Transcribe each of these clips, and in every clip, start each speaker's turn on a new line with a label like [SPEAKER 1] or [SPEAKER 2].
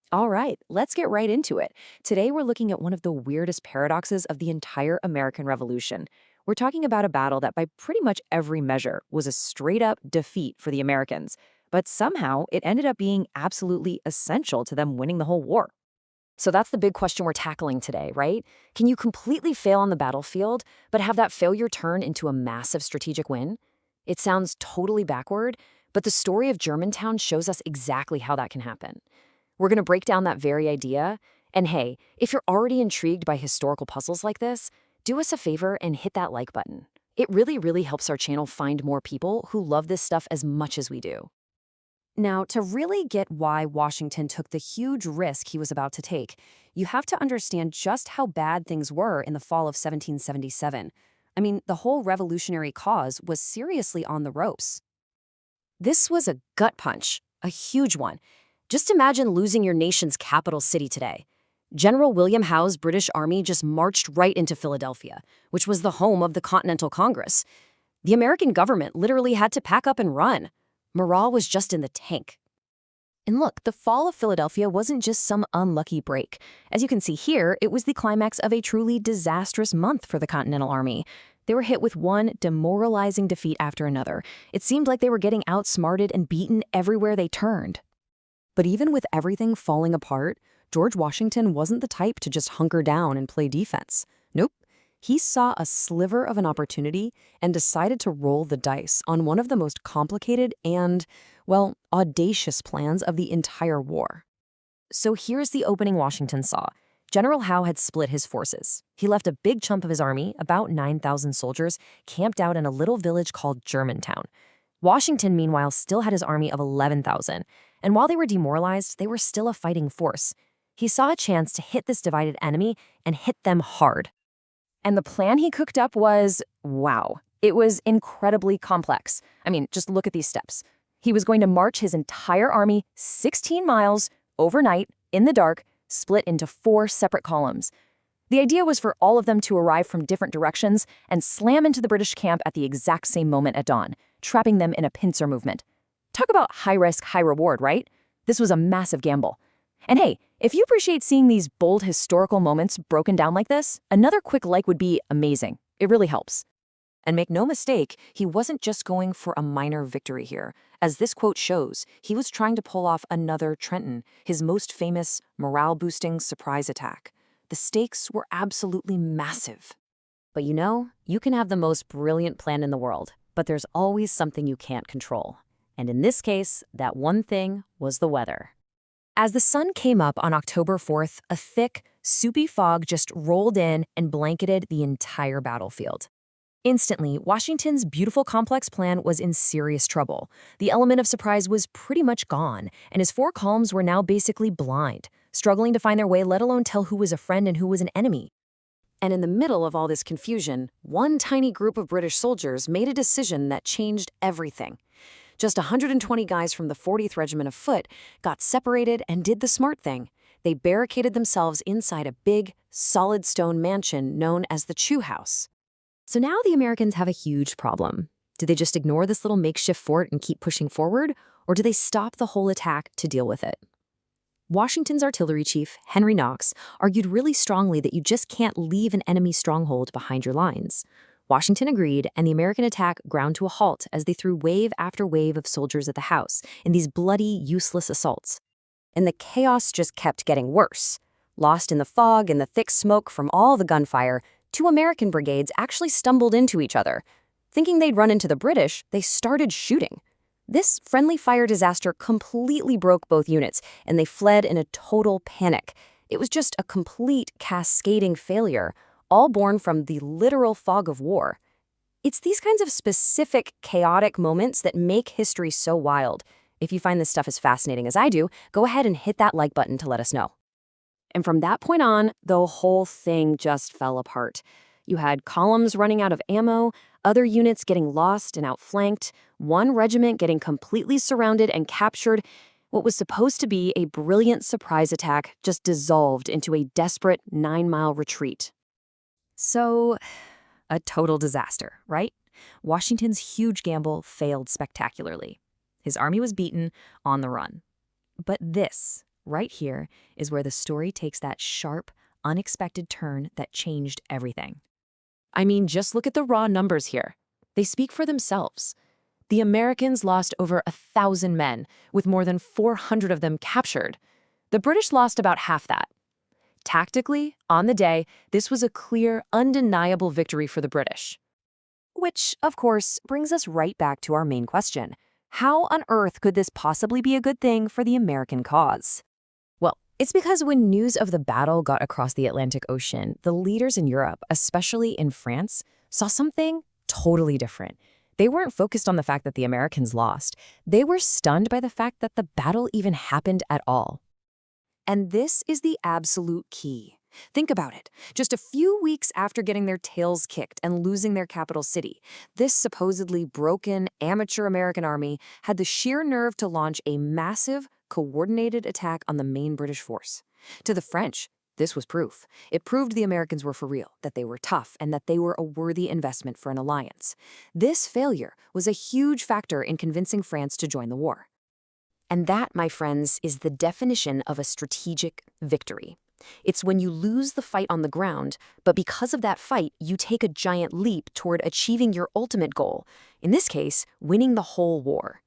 [SPEAKER 1] All right, let's get right into it. Today, we're looking at one of the weirdest paradoxes of the entire American Revolution. We're talking about a battle that, by pretty much every measure, was a straight up defeat for the Americans. But somehow, it ended up being absolutely essential to them winning the whole war. So that's the big question we're tackling today, right? Can you completely fail on the battlefield, but have that failure turn into a massive strategic win? It sounds totally backward, but the story of Germantown shows us exactly how that can happen. We're going to break down that very idea. And hey, if you're already intrigued by historical puzzles like this, do us a favor and hit that like button. It really, really helps our channel find more people who love this stuff as much as we do. Now, to really get why Washington took the huge risk he was about to take, you have to understand just how bad things were in the fall of 1777. I mean, the whole revolutionary cause was seriously on the ropes. This was a gut punch, a huge one. Just imagine losing your nation's capital city today. General William Howe's British Army just marched right into Philadelphia, which was the home of the Continental Congress. The American government literally had to pack up and run. Morale was just in the tank. And look, the fall of Philadelphia wasn't just some unlucky break. As you can see here, it was the climax of a truly disastrous month for the Continental Army. They were hit with one demoralizing defeat after another. It seemed like they were getting outsmarted and beaten everywhere they turned. But even with everything falling apart, George Washington wasn't the type to just hunker down and play defense. Nope. He saw a sliver of an opportunity and decided to roll the dice on one of the most complicated and, well, audacious plans of the entire war. So here's the opening Washington saw. General Howe had split his forces. He left a big chunk of his army, about 9,000 soldiers, camped out in a little village called Germantown. Washington, meanwhile, still had his army of 11,000. And while they were demoralized, they were still a fighting force. He saw a chance to hit this divided enemy and hit them hard. And the plan he cooked up was, wow, it was incredibly complex. I mean, just look at these steps. He was going to march his entire army 16 miles overnight in the dark, split into 4 separate columns. The idea was for all of them to arrive from different directions and slam into the British camp at the exact same moment at dawn, trapping them in a pincer movement. Talk about high risk, high reward, right? This was a massive gamble. And hey, if you appreciate seeing these bold historical moments broken down like this, another quick like would be amazing. It really helps. And make no mistake, he wasn't just going for a minor victory here. As this quote shows, he was trying to pull off another Trenton, his most famous morale-boosting surprise attack. The stakes were absolutely massive. But you can have the most brilliant plan in the world, but there's always something you can't control. And in this case, that one thing was the weather. As the sun came up on October 4th, a thick, soupy fog just rolled in and blanketed the entire battlefield. Instantly, Washington's beautiful complex plan was in serious trouble. The element of surprise was pretty much gone, and his 4 columns were now basically blind, struggling to find their way, let alone tell who was a friend and who was an enemy. And in the middle of all this confusion, one tiny group of British soldiers made a decision that changed everything. Just 120 guys from the 40th Regiment of Foot got separated and did the smart thing. They barricaded themselves inside a big, solid stone mansion known as the Chew House. So now the Americans have a huge problem. Do they just ignore this little makeshift fort and keep pushing forward, or do they stop the whole attack to deal with it? Washington's artillery chief, Henry Knox, argued really strongly that you just can't leave an enemy stronghold behind your lines. Washington agreed, and the American attack ground to a halt as they threw wave after wave of soldiers at the house in these bloody, useless assaults. And the chaos just kept getting worse. Lost in the fog and the thick smoke from all the gunfire, 2 American brigades actually stumbled into each other. Thinking they'd run into the British, they started shooting. This friendly fire disaster completely broke both units, and they fled in a total panic. It was just a complete cascading failure, all born from the literal fog of war. It's these kinds of specific, chaotic moments that make history so wild. If you find this stuff as fascinating as I do, go ahead and hit that like button to let us know. And from that point on, the whole thing just fell apart. You had columns running out of ammo, other units getting lost and outflanked, one regiment getting completely surrounded and captured. What was supposed to be a brilliant surprise attack just dissolved into a desperate 9-mile retreat. So, a total disaster, right? Washington's huge gamble failed spectacularly. His army was beaten on the run. But this right here is where the story takes that sharp, unexpected turn that changed everything. I mean, just look at the raw numbers here. They speak for themselves. The Americans lost over 1,000 men, with more than 400 of them captured. The British lost about half that. Tactically, on the day, this was a clear, undeniable victory for the British. Which, of course, brings us right back to our main question. How on earth could this possibly be a good thing for the American cause? Well, it's because when news of the battle got across the Atlantic Ocean, the leaders in Europe, especially in France, saw something totally different. They weren't focused on the fact that the Americans lost. They were stunned by the fact that the battle even happened at all. And this is the absolute key. Think about it. Just a few weeks after getting their tails kicked and losing their capital city, this supposedly broken, amateur American army had the sheer nerve to launch a massive, coordinated attack on the main British force. To the French, this was proof. It proved the Americans were for real, that they were tough, and that they were a worthy investment for an alliance. This failure was a huge factor in convincing France to join the war. And that, my friends, is the definition of a strategic victory. It's when you lose the fight on the ground, but because of that fight, you take a giant leap toward achieving your ultimate goal, in this case, winning the whole war.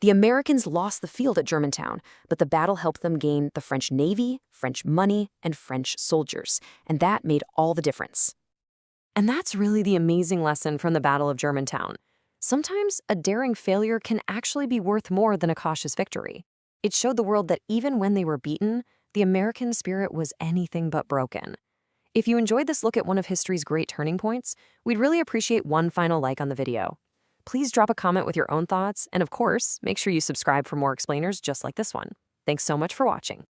[SPEAKER 1] The Americans lost the field at Germantown, but the battle helped them gain the French Navy, French money, and French soldiers, and that made all the difference. And that's really the amazing lesson from the Battle of Germantown. Sometimes a daring failure can actually be worth more than a cautious victory. It showed the world that even when they were beaten, the American spirit was anything but broken. If you enjoyed this look at one of history's great turning points, we'd really appreciate one final like on the video. Please drop a comment with your own thoughts, and of course, make sure you subscribe for more explainers just like this one. Thanks so much for watching.